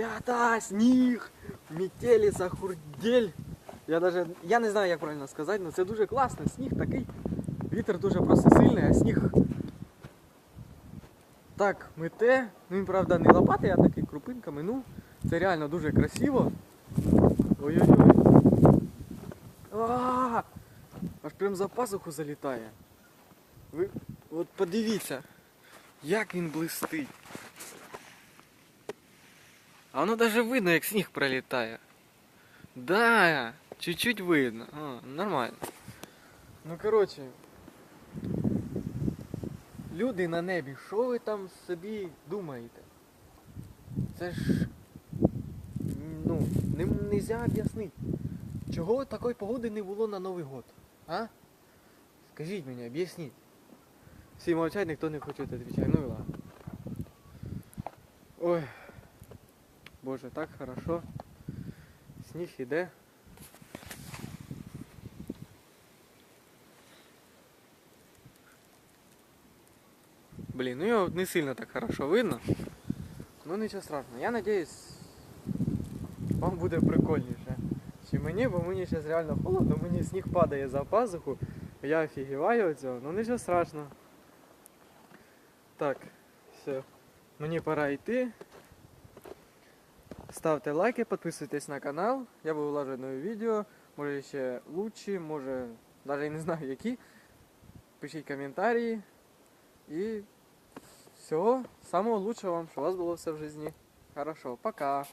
Ребята, сніг! Метелиця, хурдель. Я не знаю, як правильно сказати, але це дуже класно. Сніг такий. Вітер дуже просто сильний, а сніг так мете. Ну він, правда, не лопатий, а такий крупинками. Ну, це реально дуже красиво. Ой-ой-ой. Аж прям за пазуху залітає. Ви от подивіться, як він блистить. А воно навіть видно, як сніг пролітає. Да, чуть-чуть видно. Нормально. Ну коротше, люди на небі, що ви там собі думаєте? Це ж, ну, нельзя об'яснити. Чого такої погоди не було на Новий год? А? Скажіть мені, об'ясніть. Всі мовчать, ніхто не хоче відповідати. Ну і ладно. Ой. Боже, так хорошо. Сніг іде. Блін, ну його не сильно так хорошо видно. Ну нічого страшного. Я надіюсь, вам буде прикольніше. Чи мені, бо мені зараз реально холодно, мені сніг падає за пазуху. Я офігіваю від цього, ну нічого страшного. Так, все. Мені пора йти. Ставте лайки, підписуйтесь на канал. Я буду вилажувати нові відео. Може ще лучші, може навіть не знаю які. Пишіть коментарі. І всього самого лучшего вам, щоб у вас було все в житті. Хорошо, пока.